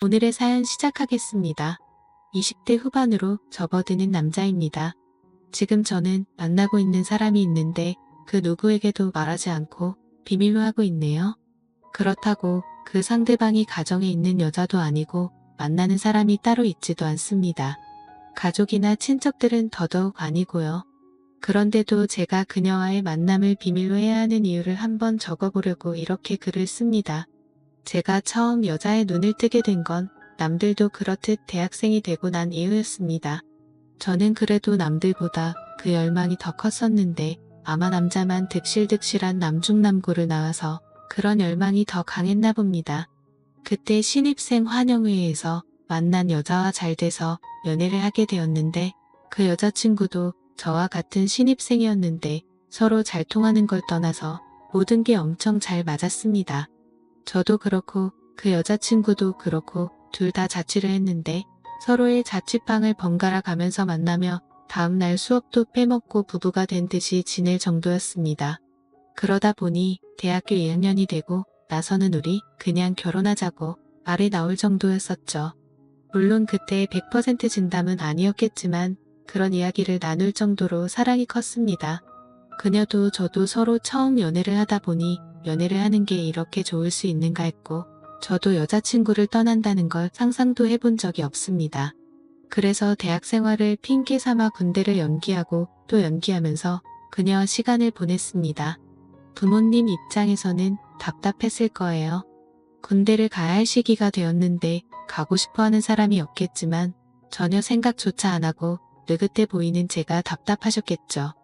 오늘의 사연 시작하겠습니다. 20대 후반으로 접어드는 남자입니다. 지금 저는 만나고 있는 사람이 있는데 그 누구에게도 말하지 않고 비밀로 하고 있네요. 그렇다고 그 상대방이 가정에 있는 여자도 아니고 만나는 사람이 따로 있지도 않습니다. 가족이나 친척들은 더더욱 아니고요. 그런데도 제가 그녀와의 만남을 비밀로 해야 하는 이유를 한번 적어보려고 이렇게 글을 씁니다. 제가 처음 여자의 눈을 뜨게 된 건 남들도 그렇듯 대학생이 되고 난 이후였습니다. 저는 그래도 남들보다 그 열망이 더 컸었는데 아마 남자만 득실득실한 남중남고를 나와서 그런 열망이 더 강했나 봅니다. 그때 신입생 환영회에서 만난 여자와 잘 돼서 연애를 하게 되었는데 그 여자친구도 저와 같은 신입생이었는데 서로 잘 통하는 걸 떠나서 모든 게 엄청 잘 맞았습니다. 저도 그렇고 그 여자친구도 그렇고 둘 다 자취를 했는데 서로의 자취방을 번갈아 가면서 만나며 다음날 수업도 빼먹고 부부가 된 듯이 지낼 정도였습니다. 그러다 보니 대학교 2학년이 되고 나서는 우리 그냥 결혼하자고 말이 나올 정도였었죠. 물론 그때 100% 진담은 아니었겠지만 그런 이야기를 나눌 정도로 사랑이 컸습니다. 그녀도 저도 서로 처음 연애를 하다 보니 연애를 하는 게 이렇게 좋을 수 있는가 했고 저도 여자친구를 떠난다는 걸 상상도 해본 적이 없습니다. 그래서 대학 생활을 핑계 삼아 군대를 연기하고 또 연기하면서 그녀와 시간을 보냈습니다. 부모님 입장에서는 답답했을 거예요. 군대를 가야 할 시기가 되었는데 가고 싶어 하는 사람이 없겠지만 전혀 생각조차 안 하고 느긋해 보이는 제가 답답하셨겠죠.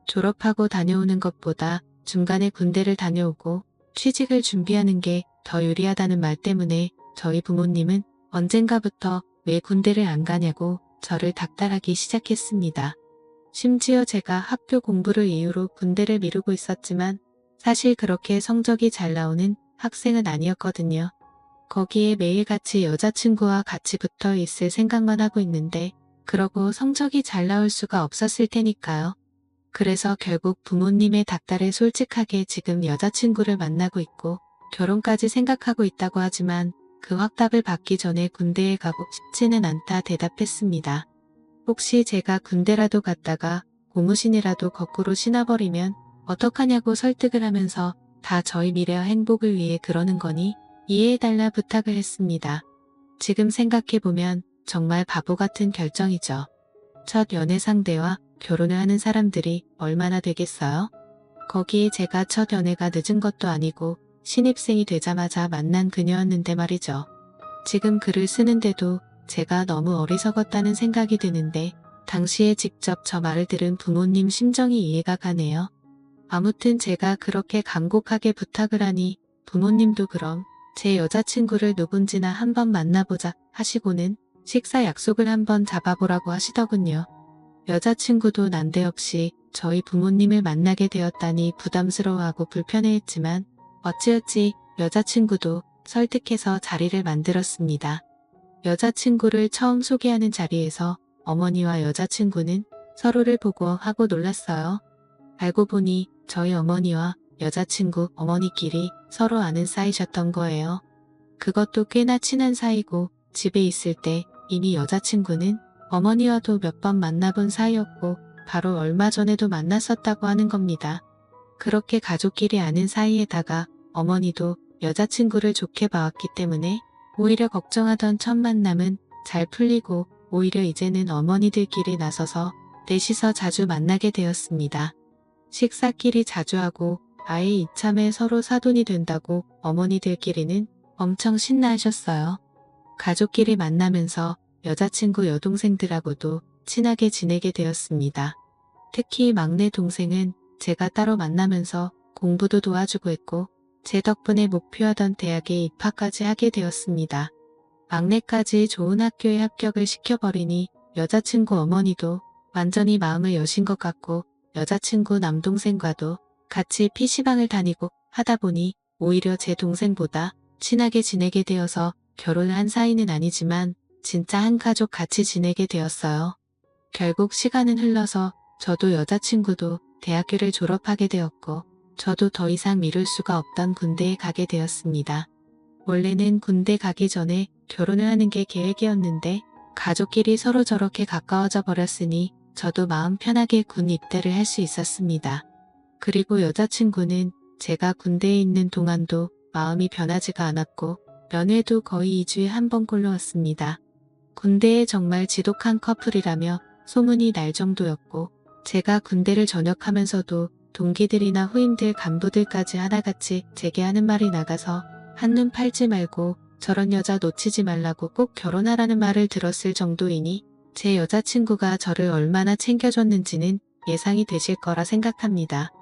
졸업하고 다녀오는 것보다 중간에 군대를 다녀오고 취직을 준비하는 게 더 유리하다는 말 때문에 저희 부모님은 언젠가부터 왜 군대를 안 가냐고 저를 닥달하기 시작했습니다. 심지어 제가 학교 공부를 이유로 군대를 미루고 있었지만 사실 그렇게 성적이 잘 나오는 학생은 아니었거든요. 거기에 매일같이 여자친구와 같이 붙어 있을 생각만 하고 있는데 그러고 성적이 잘 나올 수가 없었을 테니까요. 그래서 결국 부모님의 닥달에 솔직하게 지금 여자친구를 만나고 있고 결혼까지 생각하고 있다고 하지만 그 확답을 받기 전에 군대에 가고 싶지는 않다 대답했습니다. 혹시 제가 군대라도 갔다가 고무신이라도 거꾸로 신어버리면 어떡하냐고 설득을 하면서 다 저희 미래와 행복을 위해 그러는 거니 이해해달라 부탁을 했습니다. 지금 생각해보면 정말 바보 같은 결정이죠. 첫 연애 상대와 결혼을 하는 사람들이 얼마나 되겠어요? 거기에 제가 첫 연애가 늦은 것도 아니고 신입생이 되자마자 만난 그녀였는데 말이죠. 지금 글을 쓰는데도 제가 너무 어리석었다는 생각이 드는데 당시에 직접 저 말을 들은 부모님 심정이 이해가 가네요. 아무튼 제가 그렇게 간곡하게 부탁을 하니 부모님도 그럼 제 여자친구를 누군지나 한번 만나보자 하시고는 식사 약속을 한번 잡아보라고 하시더군요. 여자친구도 난데없이 저희 부모님을 만나게 되었다니 부담스러워하고 불편해했지만 어찌어찌 여자친구도 설득해서 자리를 만들었습니다. 여자친구를 처음 소개하는 자리에서 어머니와 여자친구는 서로를 보고 하고 놀랐어요. 알고 보니 저희 어머니와 여자친구 어머니끼리 서로 아는 사이셨던 거예요. 그것도 꽤나 친한 사이고 집에 있을 때 이미 여자친구는 어머니와도 몇 번 만나본 사이였고 바로 얼마 전에도 만났었다고 하는 겁니다. 그렇게 가족끼리 아는 사이에다가 어머니도 여자친구를 좋게 봐왔기 때문에 오히려 걱정하던 첫 만남은 잘 풀리고 오히려 이제는 어머니들끼리 나서서 넷이서 자주 만나게 되었습니다. 식사끼리 자주 하고 아예 이참에 서로 사돈이 된다고 어머니들끼리는 엄청 신나하셨어요. 가족끼리 만나면서 여자친구 여동생들하고도 친하게 지내게 되었습니다. 특히 막내 동생은 제가 따로 만나면서 공부도 도와주고 했고 제 덕분에 목표하던 대학에 입학까지 하게 되었습니다. 막내까지 좋은 학교에 합격을 시켜버리니 여자친구 어머니도 완전히 마음을 여신 것 같고 여자친구 남동생과도 같이 PC방을 다니고 하다 보니 오히려 제 동생보다 친하게 지내게 되어서 결혼을 한 사이는 아니지만 진짜 한 가족 같이 지내게 되었어요. 결국 시간은 흘러서 저도 여자친구도 대학교를 졸업하게 되었고 저도 더 이상 미룰 수가 없던 군대에 가게 되었습니다. 원래는 군대 가기 전에 결혼을 하는 게 계획이었는데 가족끼리 서로 저렇게 가까워져 버렸으니 저도 마음 편하게 군 입대를 할 수 있었습니다. 그리고 여자친구는 제가 군대에 있는 동안도 마음이 변하지가 않았고 연애도 거의 2주에 한 번꼴로 왔습니다. 군대에 정말 지독한 커플이라며 소문이 날 정도였고 제가 군대를 전역하면서도 동기들이나 후임들 간부들까지 하나같이 제게 하는 말이 나가서 한눈 팔지 말고 저런 여자 놓치지 말라고 꼭 결혼하라는 말을 들었을 정도이니 제 여자친구가 저를 얼마나 챙겨줬는지는 예상이 되실 거라 생각합니다.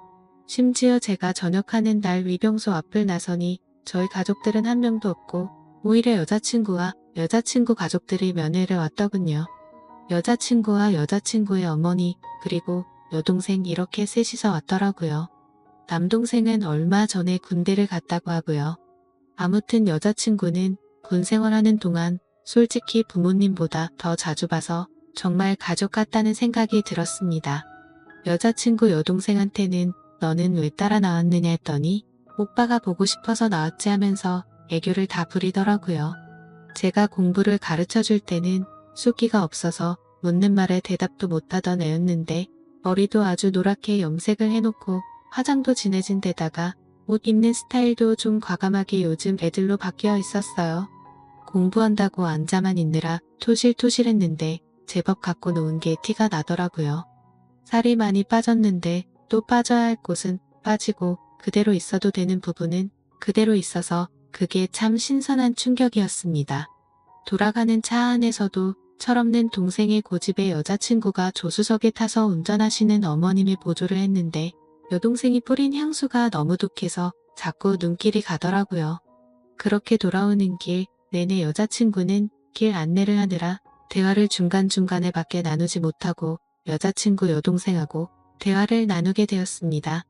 심지어 제가 전역하는 날 위병소 앞을 나서니 저희 가족들은 한 명도 없고 오히려 여자친구와 여자친구 가족들이 면회를 왔더군요. 여자친구와 여자친구의 어머니 그리고 여동생 이렇게 셋이서 왔더라고요. 남동생은 얼마 전에 군대를 갔다고 하고요. 아무튼 여자친구는 군 생활하는 동안 솔직히 부모님보다 더 자주 봐서 정말 가족 같다는 생각이 들었습니다. 여자친구 여동생한테는 너는 왜 따라 나왔느냐 했더니 오빠가 보고 싶어서 나왔지 하면서 애교를 다 부리더라고요. 제가 공부를 가르쳐 줄 때는 숫기가 없어서 묻는 말에 대답도 못하던 애였는데 머리도 아주 노랗게 염색을 해놓고 화장도 진해진 데다가 옷 입는 스타일도 좀 과감하게 요즘 애들로 바뀌어 있었어요. 공부한다고 앉아만 있느라 토실토실했는데 제법 갖고 노은 게 티가 나더라고요. 살이 많이 빠졌는데 또 빠져야 할 곳은 빠지고 그대로 있어도 되는 부분은 그대로 있어서 그게 참 신선한 충격이었습니다. 돌아가는 차 안에서도 철없는 동생의 고집에 여자친구가 조수석에 타서 운전하시는 어머님의 보조를 했는데 여동생이 뿌린 향수가 너무 독해서 자꾸 눈길이 가더라고요. 그렇게 돌아오는 길 내내 여자친구는 길 안내를 하느라 대화를 중간중간에 밖에 나누지 못하고 여자친구 여동생하고 대화를 나누게 되었습니다.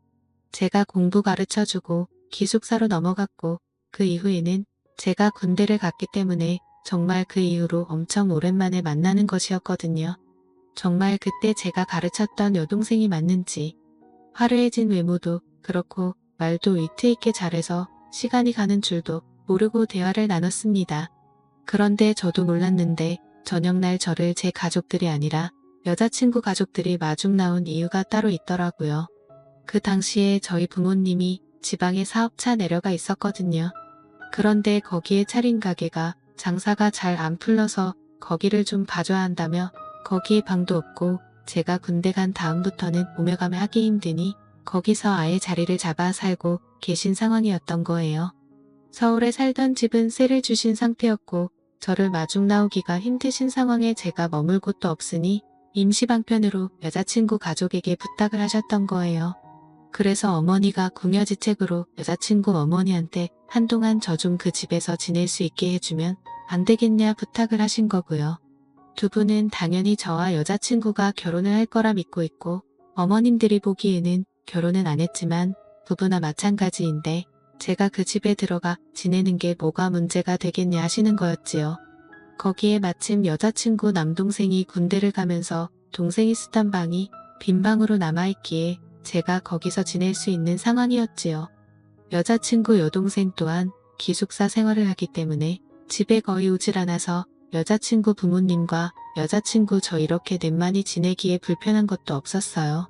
제가 공부 가르쳐주고 기숙사로 넘어갔고 그 이후에는 제가 군대를 갔기 때문에 정말 그 이후로 엄청 오랜만에 만나는 것이었거든요. 정말 그때 제가 가르쳤던 여동생이 맞는지 화려해진 외모도 그렇고 말도 위트 있게 잘해서 시간이 가는 줄도 모르고 대화를 나눴습니다. 그런데 저도 몰랐는데 저녁날 저를 제 가족들이 아니라 여자친구 가족들이 마중 나온 이유가 따로 있더라고요. 그 당시에 저희 부모님이 지방에 사업차 내려가 있었거든요. 그런데 거기에 차린 가게가 장사가 잘 안 풀려서 거기를 좀 봐줘야 한다며 거기에 방도 없고 제가 군대 간 다음부터는 오며 가며 하기 힘드니 거기서 아예 자리를 잡아 살고 계신 상황이었던 거예요. 서울에 살던 집은 세를 주신 상태였고 저를 마중 나오기가 힘드신 상황에 제가 머물 곳도 없으니 임시방편으로 여자친구 가족에게 부탁을 하셨던 거예요. 그래서 어머니가 궁여지책으로 여자친구 어머니한테 한동안 저 좀 그 집에서 지낼 수 있게 해주면 안 되겠냐 부탁을 하신 거고요. 두 분은 당연히 저와 여자친구가 결혼을 할 거라 믿고 있고 어머님들이 보기에는 결혼은 안 했지만 부부나 마찬가지인데 제가 그 집에 들어가 지내는 게 뭐가 문제가 되겠냐 하시는 거였지요. 거기에 마침 여자친구 남동생이 군대를 가면서 동생이 쓰던 방이 빈 방으로 남아있기에 제가 거기서 지낼 수 있는 상황이었지요. 여자친구 여동생 또한 기숙사 생활을 하기 때문에 집에 거의 오질 않아서 여자친구 부모님과 여자친구 저 이렇게 넷만이 지내기에 불편한 것도 없었어요.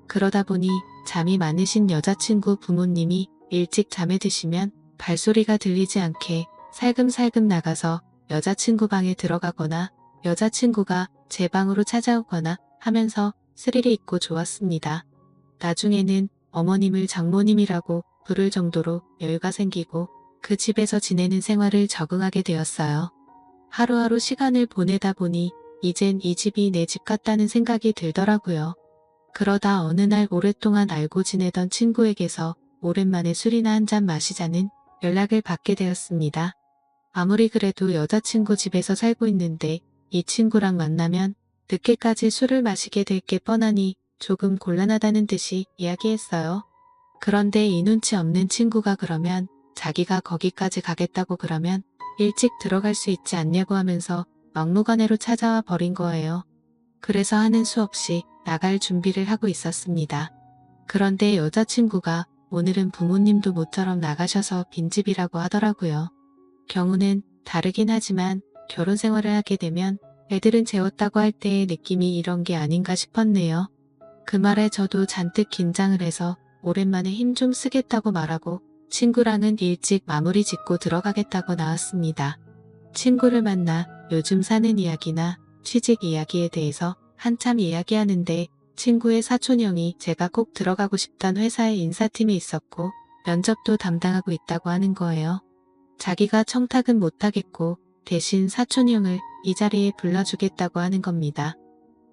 그러다 보니 잠이 많으신 여자친구 부모님이 일찍 잠에 드시면 발소리가 들리지 않게 살금살금 나가서 여자친구 방에 들어가거나 여자친구가 제 방으로 찾아오거나 하면서 스릴이 있고 좋았습니다. 나중에는 어머님을 장모님이라고 부를 정도로 여유가 생기고 그 집에서 지내는 생활을 적응하게 되었어요. 하루하루 시간을 보내다 보니 이젠 이 집이 내 집 같다는 생각이 들더라고요. 그러다 어느 날 오랫동안 알고 지내던 친구에게서 오랜만에 술이나 한잔 마시자는 연락을 받게 되었습니다. 아무리 그래도 여자친구 집에서 살고 있는데 이 친구랑 만나면 늦게까지 술을 마시게 될 게 뻔하니 조금 곤란하다는 듯이 이야기했어요. 그런데 이 눈치 없는 친구가 그러면 자기가 거기까지 가겠다고 그러면 일찍 들어갈 수 있지 않냐고 하면서 막무가내로 찾아와 버린 거예요. 그래서 하는 수 없이 나갈 준비를 하고 있었습니다. 그런데 여자친구가 오늘은 부모님도 모처럼 나가셔서 빈집이라고 하더라고요. 경우는 다르긴 하지만 결혼 생활을 하게 되면 애들은 재웠다고 할 때의 느낌이 이런 게 아닌가 싶었네요. 그 말에 저도 잔뜩 긴장을 해서 오랜만에 힘 좀 쓰겠다고 말하고 친구랑은 일찍 마무리 짓고 들어가겠다고 나왔습니다. 친구를 만나 요즘 사는 이야기나 취직 이야기에 대해서 한참 이야기하는데 친구의 사촌형이 제가 꼭 들어가고 싶던 회사의 인사팀에 있었고 면접도 담당하고 있다고 하는 거예요. 자기가 청탁은 못하겠고 대신 사촌형을 이 자리에 불러주겠다고 하는 겁니다.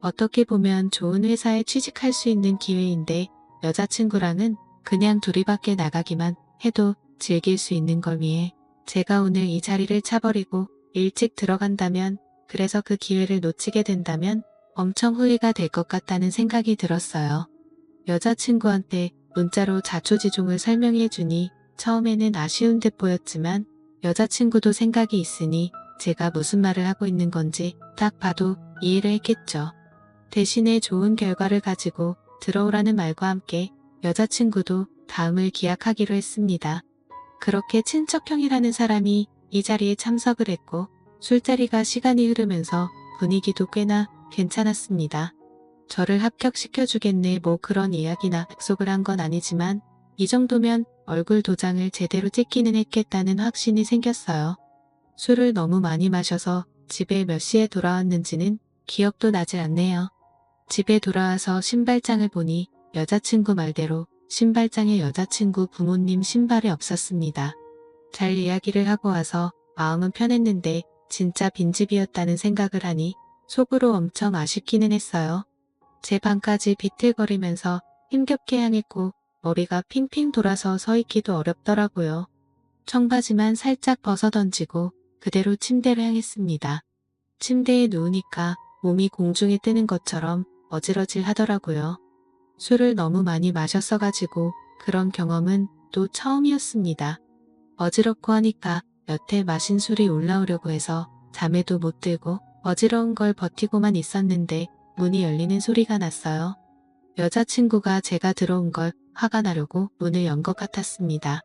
어떻게 보면 좋은 회사에 취직할 수 있는 기회인데 여자친구랑은 그냥 둘이 밖에 나가기만 해도 즐길 수 있는 걸 위해 제가 오늘 이 자리를 차버리고 일찍 들어간다면, 그래서 그 기회를 놓치게 된다면 엄청 후회가 될 것 같다는 생각이 들었어요. 여자친구한테 문자로 자초지종을 설명해 주니 처음에는 아쉬운 듯 보였지만 여자친구도 생각이 있으니 제가 무슨 말을 하고 있는 건지 딱 봐도 이해를 했겠죠. 대신에 좋은 결과를 가지고 들어오라는 말과 함께 여자친구도 다음을 기약하기로 했습니다. 그렇게 친척형이라는 사람이 이 자리에 참석을 했고 술자리가 시간이 흐르면서 분위기도 꽤나 괜찮았습니다. 저를 합격시켜주겠네 뭐 그런 이야기나 약속을 한 건 아니지만 이 정도면 얼굴 도장을 제대로 찍기는 했겠다는 확신이 생겼어요. 술을 너무 많이 마셔서 집에 몇 시에 돌아왔는지는 기억도 나지 않네요. 집에 돌아와서 신발장을 보니 여자친구 말대로 신발장에 여자친구 부모님 신발이 없었습니다. 잘 이야기를 하고 와서 마음은 편했는데 진짜 빈집이었다는 생각을 하니 속으로 엄청 아쉽기는 했어요. 제 방까지 비틀거리면서 힘겹게 향했고 머리가 핑핑 돌아서 서 있기도 어렵더라고요. 청바지만 살짝 벗어던지고 그대로 침대를 향했습니다. 침대에 누우니까 몸이 공중에 뜨는 것처럼 어질어질 하더라고요. 술을 너무 많이 마셨어가지고 그런 경험은 또 처음이었습니다. 어지럽고 하니까 여태 마신 술이 올라오려고 해서 잠에도 못 들고 어지러운 걸 버티고만 있었는데 문이 열리는 소리가 났어요. 여자친구가 제가 들어온 걸 화가 나려고 문을 연 것 같았습니다.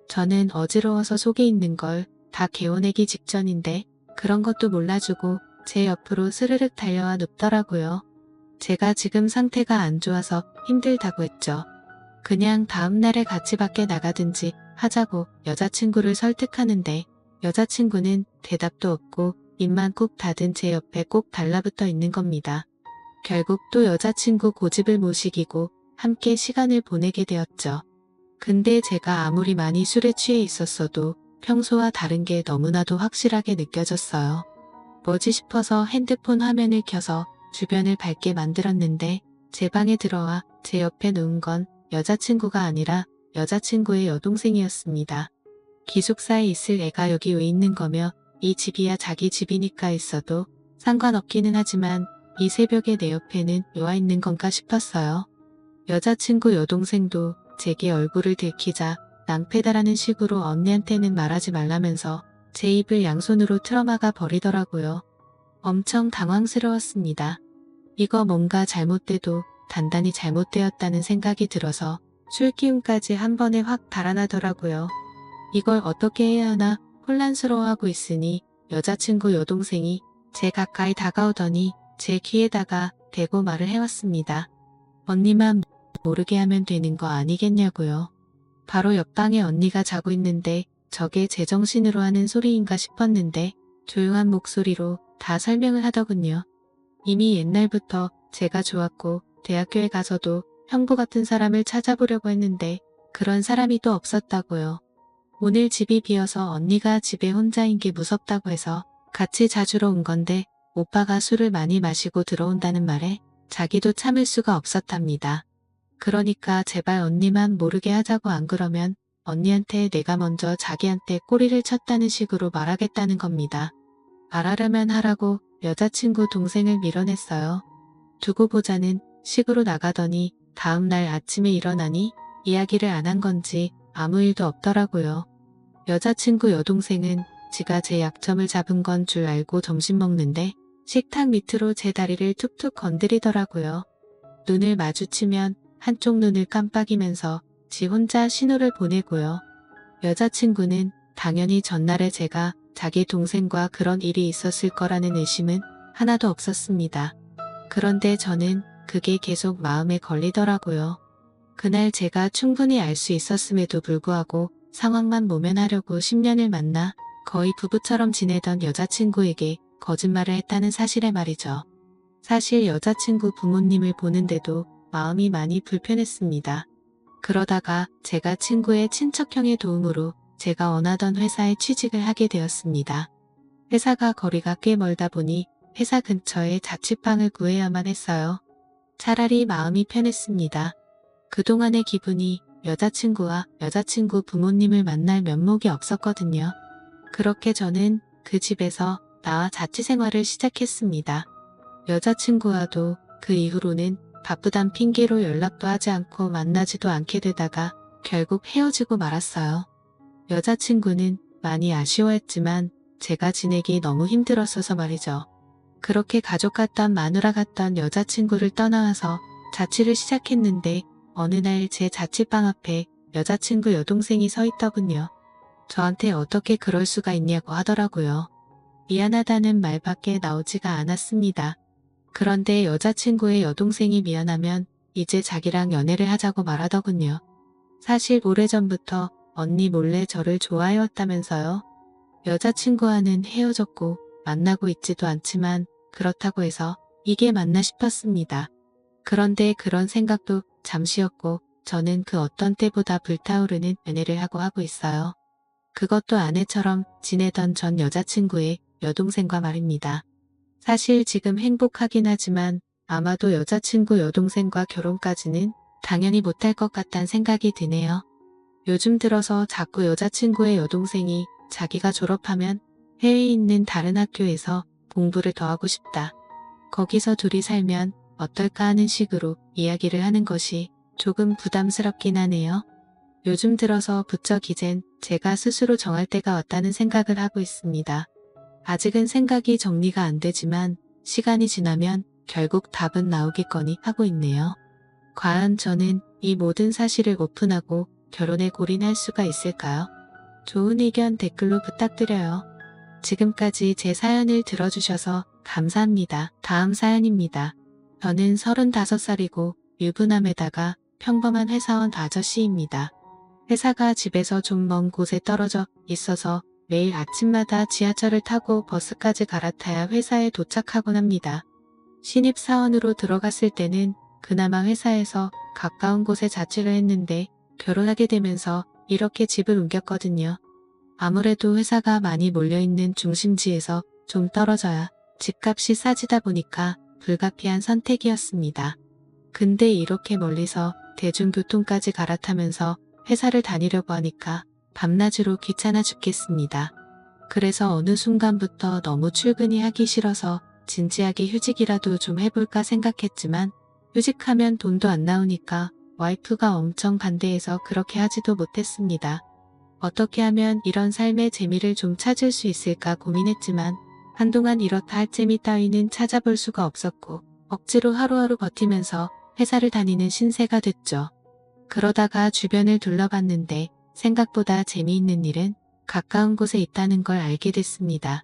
저는 어지러워서 속에 있는 걸 다 개워내기 직전인데 그런 것도 몰라주고 제 옆으로 스르륵 달려와 눕더라고요. 제가 지금 상태가 안 좋아서 힘들다고 했죠. 그냥 다음날에 같이 밖에 나가든지 하자고 여자친구를 설득하는데 여자친구는 대답도 없고 입만 꾹 닫은 제 옆에 꼭 달라붙어 있는 겁니다. 결국 또 여자친구 고집을 못 이기고 함께 시간을 보내게 되었죠. 근데 제가 아무리 많이 술에 취해 있었어도 평소와 다른 게 너무나도 확실하게 느껴졌어요. 뭐지 싶어서 핸드폰 화면을 켜서 주변을 밝게 만들었는데 제 방에 들어와 제 옆에 누운 건 여자친구가 아니라 여자친구의 여동생이었습니다. 기숙사에 있을 애가 여기 왜 있는 거며 이 집이야 자기 집이니까 있어도 상관없기는 하지만 이 새벽에 내 옆에는 왜 와 있는 건가 싶었어요. 여자친구 여동생도 제게 얼굴을 들키자 낭패다라는 식으로 언니한테는 말하지 말라면서 제 입을 양손으로 틀어막아 버리더라고요. 엄청 당황스러웠습니다. 이거 뭔가 잘못돼도 단단히 잘못되었다는 생각이 들어서 술 기운까지 한 번에 확 달아나더라고요. 이걸 어떻게 해야 하나 혼란스러워하고 있으니 여자친구 여동생이 제 가까이 다가오더니 제 귀에다가 대고 말을 해왔습니다. 언니만 모르게 하면 되는 거 아니겠냐고요. 바로 옆방에 언니가 자고 있는데 저게 제정신으로 하는 소리인가 싶었는데 조용한 목소리로 다 설명을 하더군요. 이미 옛날부터 제가 좋았고 대학교에 가서도 형부 같은 사람을 찾아보려고 했는데 그런 사람이 또 없었다고요. 오늘 집이 비어서 언니가 집에 혼자인 게 무섭다고 해서 같이 자주러 온 건데 오빠가 술을 많이 마시고 들어온다는 말에 자기도 참을 수가 없었답니다. 그러니까 제발 언니만 모르게 하자고 안 그러면 언니한테 내가 먼저 자기한테 꼬리를 쳤다는 식으로 말하겠다는 겁니다. 말하려면 하라고 여자친구 동생을 밀어냈어요. 두고 보자는 식으로 나가더니 다음날 아침에 일어나니 이야기를 안 한 건지 아무 일도 없더라고요. 여자친구 여동생은 지가 제 약점을 잡은 건 줄 알고 점심 먹는데 식탁 밑으로 제 다리를 툭툭 건드리더라고요. 눈을 마주치면 한쪽 눈을 깜빡이면서 지 혼자 신호를 보내고요. 여자친구는 당연히 전날에 제가 자기 동생과 그런 일이 있었을 거라는 의심은 하나도 없었습니다. 그런데 저는 그게 계속 마음에 걸리더라고요. 그날 제가 충분히 알 수 있었음에도 불구하고 상황만 모면하려고 10년을 만나 거의 부부처럼 지내던 여자친구에게 거짓말을 했다는 사실에 말이죠. 사실 여자친구 부모님을 보는데도 마음이 많이 불편했습니다. 그러다가 제가 친구의 친척형의 도움으로 제가 원하던 회사에 취직을 하게 되었습니다. 회사가 거리가 꽤 멀다 보니 회사 근처에 자취방을 구해야만 했어요. 차라리 마음이 편했습니다. 그동안의 기분이 여자친구와 여자친구 부모님을 만날 면목이 없었거든요. 그렇게 저는 그 집에서 나와 자취 생활을 시작했습니다. 여자친구와도 그 이후로는 바쁘단 핑계로 연락도 하지 않고 만나지도 않게 되다가 결국 헤어지고 말았어요. 여자친구는 많이 아쉬워했지만 제가 지내기 너무 힘들었어서 말이죠. 그렇게 가족 같던 마누라 같던 여자친구를 떠나와서 자취를 시작했는데 어느 날 제 자취방 앞에 여자친구 여동생이 서 있더군요. 저한테 어떻게 그럴 수가 있냐고 하더라고요. 미안하다는 말밖에 나오지가 않았습니다. 그런데 여자친구의 여동생이 미안하면 이제 자기랑 연애를 하자고 말하더군요. 사실 오래전부터 언니 몰래 저를 좋아해왔다면서요. 여자친구와는 헤어졌고 만나고 있지도 않지만 그렇다고 해서 이게 맞나 싶었습니다. 그런데 그런 생각도 잠시였고 저는 그 어떤 때보다 불타오르는 연애를 하고 있어요. 그것도 아내처럼 지내던 전 여자친구의 여동생과 말입니다. 사실 지금 행복하긴 하지만 아마도 여자친구 여동생과 결혼까지는 당연히 못할 것 같다는 생각이 드네요. 요즘 들어서 자꾸 여자친구의 여동생이 자기가 졸업하면 해외에 있는 다른 학교에서 공부를 더 하고 싶다. 거기서 둘이 살면 어떨까 하는 식으로 이야기를 하는 것이 조금 부담스럽긴 하네요. 요즘 들어서 부쩍 이젠 제가 스스로 정할 때가 왔다는 생각을 하고 있습니다. 아직은 생각이 정리가 안 되지만 시간이 지나면 결국 답은 나오겠거니 하고 있네요. 과연 저는 이 모든 사실을 오픈하고 결혼에 골인할 수가 있을까요? 좋은 의견 댓글로 부탁드려요. 지금까지 제 사연을 들어주셔서 감사합니다. 다음 사연입니다. 저는 35살이고 유부남에다가 평범한 회사원 아저씨입니다. 회사가 집에서 좀 먼 곳에 떨어져 있어서 매일 아침마다 지하철을 타고 버스까지 갈아타야 회사에 도착하곤 합니다. 신입사원으로 들어갔을 때는 그나마 회사에서 가까운 곳에 자취를 했는데 결혼하게 되면서 이렇게 집을 옮겼거든요. 아무래도 회사가 많이 몰려있는 중심지에서 좀 떨어져야 집값이 싸지다 보니까 불가피한 선택이었습니다. 근데 이렇게 멀리서 대중교통까지 갈아타면서 회사를 다니려고 하니까 밤낮으로 귀찮아 죽겠습니다. 그래서 어느 순간부터 너무 출근이 하기 싫어서 진지하게 휴직이라도 좀 해볼까 생각했지만 휴직하면 돈도 안 나오니까 와이프가 엄청 반대해서 그렇게 하지도 못했습니다. 어떻게 하면 이런 삶의 재미를 좀 찾을 수 있을까 고민했지만 한동안 이렇다 할 재미 따위는 찾아볼 수가 없었고 억지로 하루하루 버티면서 회사를 다니는 신세가 됐죠. 그러다가 주변을 둘러봤는데 생각보다 재미있는 일은 가까운 곳에 있다는 걸 알게 됐습니다.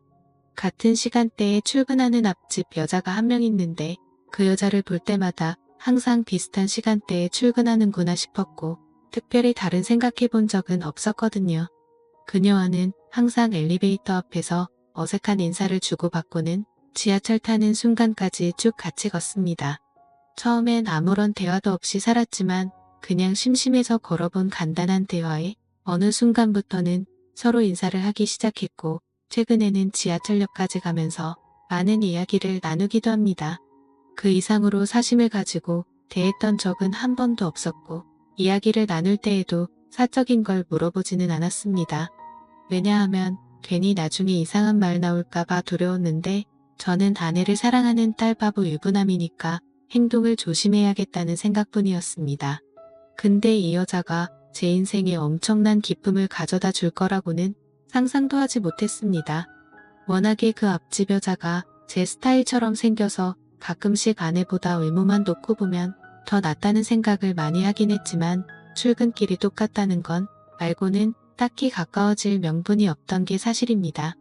같은 시간대에 출근하는 앞집 여자가 한 명 있는데 그 여자를 볼 때마다 항상 비슷한 시간대에 출근하는구나 싶었고 특별히 다른 생각해 본 적은 없었거든요. 그녀와는 항상 엘리베이터 앞에서 어색한 인사를 주고받고는 지하철 타는 순간까지 쭉 같이 걷습니다. 처음엔 아무런 대화도 없이 살았지만 그냥 심심해서 걸어본 간단한 대화에 어느 순간부터는 서로 인사를 하기 시작했고 최근에는 지하철역까지 가면서 많은 이야기를 나누기도 합니다. 그 이상으로 사심을 가지고 대했던 적은 한 번도 없었고 이야기를 나눌 때에도 사적인 걸 물어보지는 않았습니다. 왜냐하면 괜히 나중에 이상한 말 나올까봐 두려웠는데 저는 아내를 사랑하는 딸바보 유부남이니까 행동을 조심해야겠다는 생각뿐이었습니다. 근데 이 여자가 제 인생에 엄청난 기쁨을 가져다 줄 거라고는 상상도 하지 못했습니다. 워낙에 그 앞집 여자가 제 스타일처럼 생겨서 가끔씩 아내보다 외모만 놓고 보면 더 낫다는 생각을 많이 하긴 했지만 출근길이 똑같다는 건 말고는 딱히 가까워질 명분이 없던 게 사실입니다.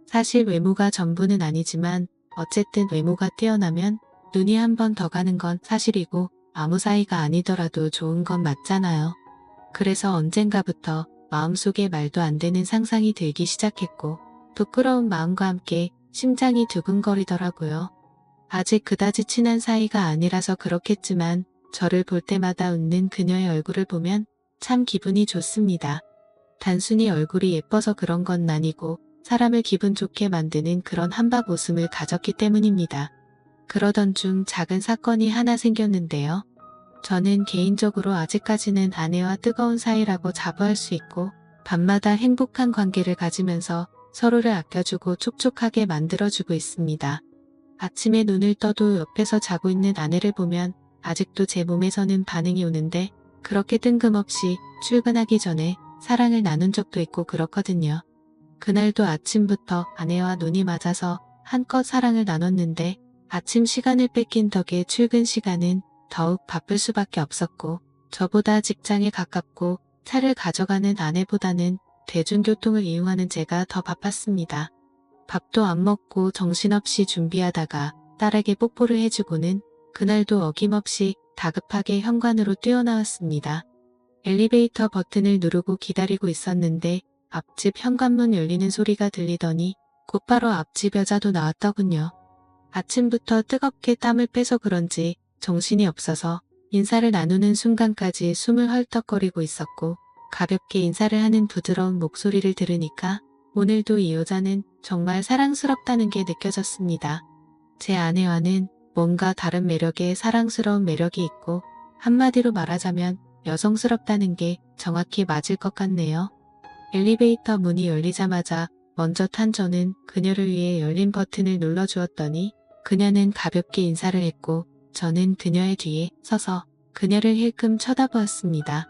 사실 외모가 전부는 아니지만 어쨌든 외모가 뛰어나면 눈이 한 번 더 가는 건 사실이고 아무 사이가 아니더라도 좋은 건 맞잖아요. 그래서 언젠가부터 마음속에 말도 안 되는 상상이 들기 시작했고 부끄러운 마음과 함께 심장이 두근거리더라고요. 아직 그다지 친한 사이가 아니라서 그렇겠지만 저를 볼 때마다 웃는 그녀의 얼굴을 보면 참 기분이 좋습니다. 단순히 얼굴이 예뻐서 그런 건 아니고 사람을 기분 좋게 만드는 그런 한박 웃음을 가졌기 때문입니다. 그러던 중 작은 사건이 하나 생겼는데요. 저는 개인적으로 아직까지는 아내와 뜨거운 사이라고 자부할 수 있고 밤마다 행복한 관계를 가지면서 서로를 아껴주고 촉촉하게 만들어주고 있습니다. 아침에 눈을 떠도 옆에서 자고 있는 아내를 보면 아직도 제 몸에서는 반응이 오는데 그렇게 뜬금없이 출근하기 전에 사랑을 나눈 적도 있고 그렇거든요. 그날도 아침부터 아내와 눈이 맞아서 한껏 사랑을 나눴는데 아침 시간을 뺏긴 덕에 출근 시간은 더욱 바쁠 수밖에 없었고 저보다 직장에 가깝고 차를 가져가는 아내보다는 대중교통을 이용하는 제가 더 바빴습니다. 밥도 안 먹고 정신없이 준비하다가 딸에게 뽀뽀를 해주고는 그날도 어김없이 다급하게 현관으로 뛰어나왔습니다. 엘리베이터 버튼을 누르고 기다리고 있었는데 앞집 현관문 열리는 소리가 들리더니 곧바로 앞집 여자도 나왔더군요. 아침부터 뜨겁게 땀을 빼서 그런지 정신이 없어서 인사를 나누는 순간까지 숨을 헐떡거리고 있었고 가볍게 인사를 하는 부드러운 목소리를 들으니까 오늘도 이 여자는 정말 사랑스럽다는 게 느껴졌습니다. 제 아내와는 뭔가 다른 매력에 사랑스러운 매력이 있고 한마디로 말하자면 여성스럽다는 게 정확히 맞을 것 같네요. 엘리베이터 문이 열리자마자 먼저 탄 저는 그녀를 위해 열린 버튼을 눌러주었더니 그녀는 가볍게 인사를 했고 저는 그녀의 뒤에 서서 그녀를 힐끔 쳐다보았습니다.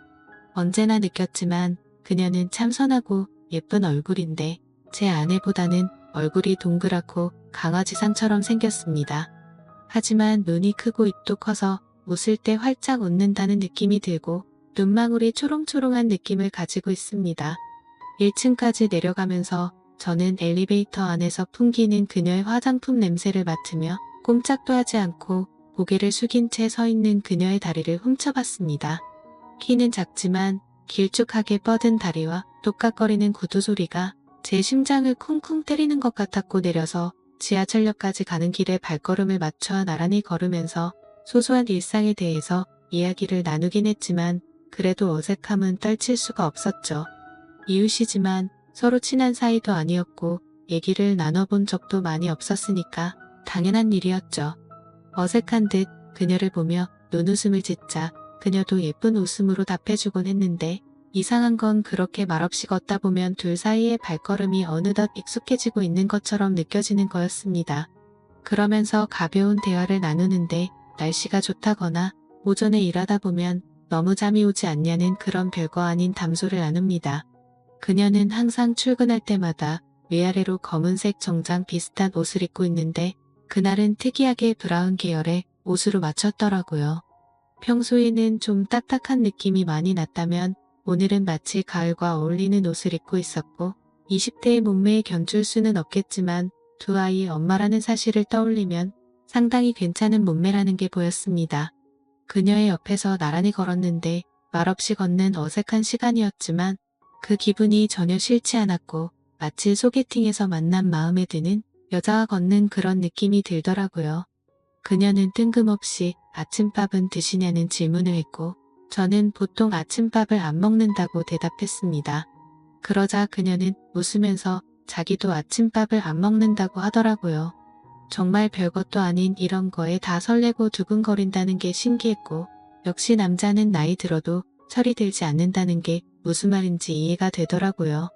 언제나 느꼈지만 그녀는 참 선하고 예쁜 얼굴인데 제 아내보다는 얼굴이 동그랗고 강아지상처럼 생겼습니다. 하지만 눈이 크고 입도 커서 웃을 때 활짝 웃는다는 느낌이 들고 눈망울이 초롱초롱한 느낌을 가지고 있습니다. 1층까지 내려가면서 저는 엘리베이터 안에서 풍기는 그녀의 화장품 냄새를 맡으며 꼼짝도 하지 않고 고개를 숙인 채 서 있는 그녀의 다리를 훔쳐봤습니다. 키는 작지만 길쭉하게 뻗은 다리와 똑깍거리는 구두 소리가 제 심장을 쿵쿵 때리는 것 같았고 내려서 지하철역까지 가는 길에 발걸음을 맞춰 나란히 걸으면서 소소한 일상에 대해서 이야기를 나누긴 했지만 그래도 어색함은 떨칠 수가 없었죠. 이웃이지만 서로 친한 사이도 아니었고 얘기를 나눠본 적도 많이 없었으니까 당연한 일이었죠. 어색한 듯 그녀를 보며 눈웃음을 짓자 그녀도 예쁜 웃음으로 답해주곤 했는데 이상한 건 그렇게 말없이 걷다 보면 둘 사이의 발걸음이 어느덧 익숙해지고 있는 것처럼 느껴지는 거였습니다. 그러면서 가벼운 대화를 나누는데 날씨가 좋다거나 오전에 일하다 보면 너무 잠이 오지 않냐는 그런 별거 아닌 담소를 나눕니다. 그녀는 항상 출근할 때마다 위아래로 검은색 정장 비슷한 옷을 입고 있는데 그날은 특이하게 브라운 계열의 옷으로 맞췄더라고요. 평소에는 좀 딱딱한 느낌이 많이 났다면 오늘은 마치 가을과 어울리는 옷을 입고 있었고 20대의 몸매에 견줄 수는 없겠지만 두 아이의 엄마라는 사실을 떠올리면 상당히 괜찮은 몸매라는 게 보였습니다. 그녀의 옆에서 나란히 걸었는데 말없이 걷는 어색한 시간이었지만 그 기분이 전혀 싫지 않았고 마치 소개팅에서 만난 마음에 드는 여자와 걷는 그런 느낌이 들더라고요. 그녀는 뜬금없이 아침밥은 드시냐는 질문을 했고 저는 보통 아침밥을 안 먹는다고 대답했습니다. 그러자 그녀는 웃으면서 자기도 아침밥을 안 먹는다고 하더라고요. 정말 별것도 아닌 이런 거에 다 설레고 두근거린다는 게 신기했고 역시 남자는 나이 들어도 철이 들지 않는다는 게 무슨 말인지 이해가 되더라고요.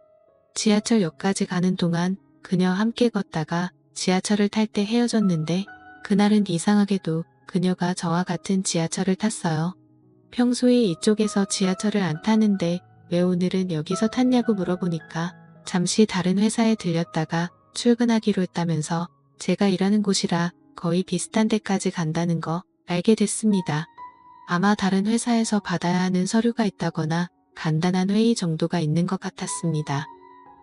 지하철역까지 가는 동안 그녀와 함께 걷다가 지하철을 탈 때 헤어졌는데 그날은 이상하게도 그녀가 저와 같은 지하철을 탔어요. 평소에 이쪽에서 지하철을 안 타는데 왜 오늘은 여기서 탔냐고 물어보니까 잠시 다른 회사에 들렸다가 출근하기로 했다면서 제가 일하는 곳이라 거의 비슷한 데까지 간다는 거 알게 됐습니다. 아마 다른 회사에서 받아야 하는 서류가 있다거나 간단한 회의 정도가 있는 것 같았습니다.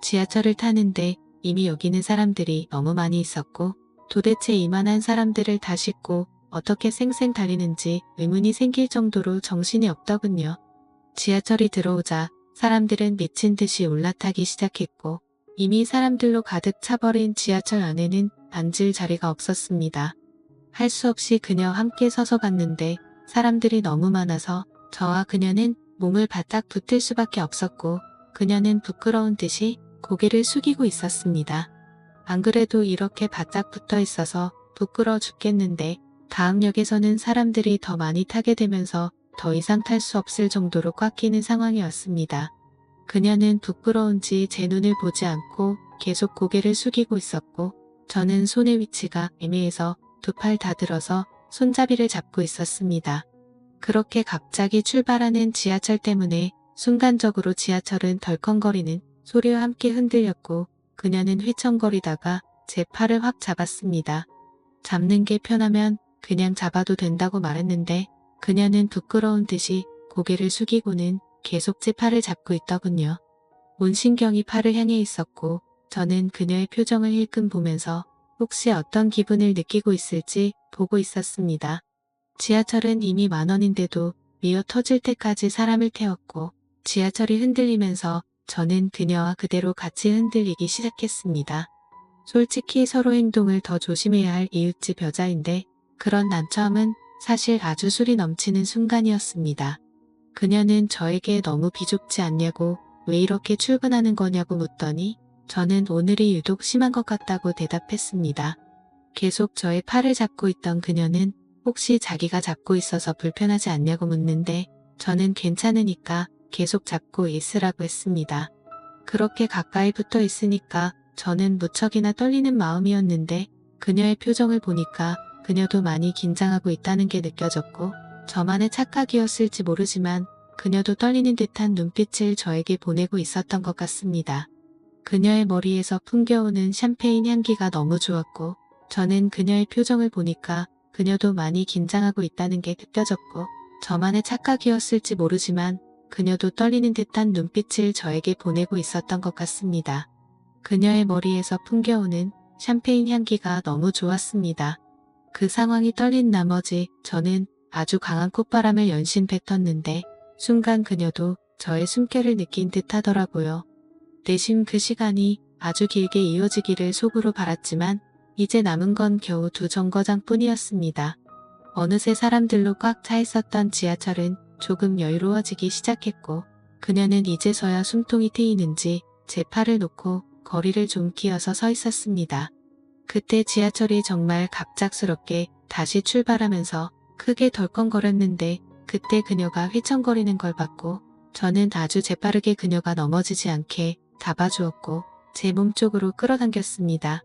지하철을 타는데 이미 여기는 사람들이 너무 많이 있었고 도대체 이만한 사람들을 다 싣고 어떻게 쌩쌩 달리는지 의문이 생길 정도로 정신이 없더군요. 지하철이 들어오자 사람들은 미친 듯이 올라타기 시작했고 이미 사람들로 가득 차버린 지하철 안에는 앉을 자리가 없었습니다. 할 수 없이 그녀와 함께 서서 갔는데 사람들이 너무 많아서 저와 그녀는 몸을 바짝 붙을 수밖에 없었고 그녀는 부끄러운 듯이 고개를 숙이고 있었습니다. 안 그래도 이렇게 바짝 붙어 있어서 부끄러워 죽겠는데 다음 역에서는 사람들이 더 많이 타게 되면서 더 이상 탈 수 없을 정도로 꽉 끼는 상황이었습니다. 그녀는 부끄러운지 제 눈을 보지 않고 계속 고개를 숙이고 있었고 저는 손의 위치가 애매해서 두 팔 다 들어서 손잡이를 잡고 있었습니다. 그렇게 갑자기 출발하는 지하철 때문에 순간적으로 지하철은 덜컹거리는 소리와 함께 흔들렸고 그녀는 휘청거리다가 제 팔을 확 잡았습니다. 잡는 게 편하면 그냥 잡아도 된다고 말했는데 그녀는 부끄러운 듯이 고개를 숙이고는 계속 제 팔을 잡고 있더군요. 온 신경이 팔을 향해 있었고 저는 그녀의 표정을 힐끔 보면서 혹시 어떤 기분을 느끼고 있을지 보고 있었습니다. 지하철은 이미 만원인데도 미어 터질 때까지 사람을 태웠고 지하철이 흔들리면서 저는 그녀와 그대로 같이 흔들리기 시작했습니다. 솔직히 서로 행동을 더 조심해야 할 이웃집 여자인데 그런 난처함은 사실 아주 술이 넘치는 순간이었습니다. 그녀는 저에게 너무 비좁지 않냐고 왜 이렇게 출근하는 거냐고 묻더니 저는 오늘이 유독 심한 것 같다고 대답했습니다. 계속 저의 팔을 잡고 있던 그녀는 혹시 자기가 잡고 있어서 불편하지 않냐고 묻는데 저는 괜찮으니까 계속 잡고 있으라고 했습니다. 그렇게 가까이 붙어 있으니까 저는 무척이나 떨리는 마음이었는데 그녀의 표정을 보니까 그녀도 많이 긴장하고 있다는 게 느껴졌고 저만의 착각이었을지 모르지만 그녀도 떨리는 듯한 눈빛을 저에게 보내고 있었던 것 같습니다. 그녀의 머리에서 풍겨오는 샴페인 향기가 너무 좋았고 저는 그녀의 표정을 보니까 그녀도 많이 긴장하고 있다는 게 느껴졌고 저만의 착각이었을지 모르지만 그녀도 떨리는 듯한 눈빛을 저에게 보내고 있었던 것 같습니다. 그녀의 머리에서 풍겨오는 샴페인 향기가 너무 좋았습니다. 그 상황이 떨린 나머지 저는 아주 강한 콧바람을 연신 뱉었는데 순간 그녀도 저의 숨결을 느낀 듯 하더라고요. 내심 그 시간이 아주 길게 이어지기를 속으로 바랐지만 이제 남은 건 겨우 2정거장 뿐이었습니다. 어느새 사람들로 꽉 차 있었던 지하철은 조금 여유로워지기 시작했고 그녀는 이제서야 숨통이 트이는지 제 팔을 놓고 거리를 좀 기어서 서 있었습니다. 그때 지하철이 정말 갑작스럽게 다시 출발하면서 크게 덜컹거렸는데 그때 그녀가 휘청거리는 걸 봤고 저는 아주 재빠르게 그녀가 넘어지지 않게 잡아주었고 제 몸 쪽으로 끌어당겼습니다.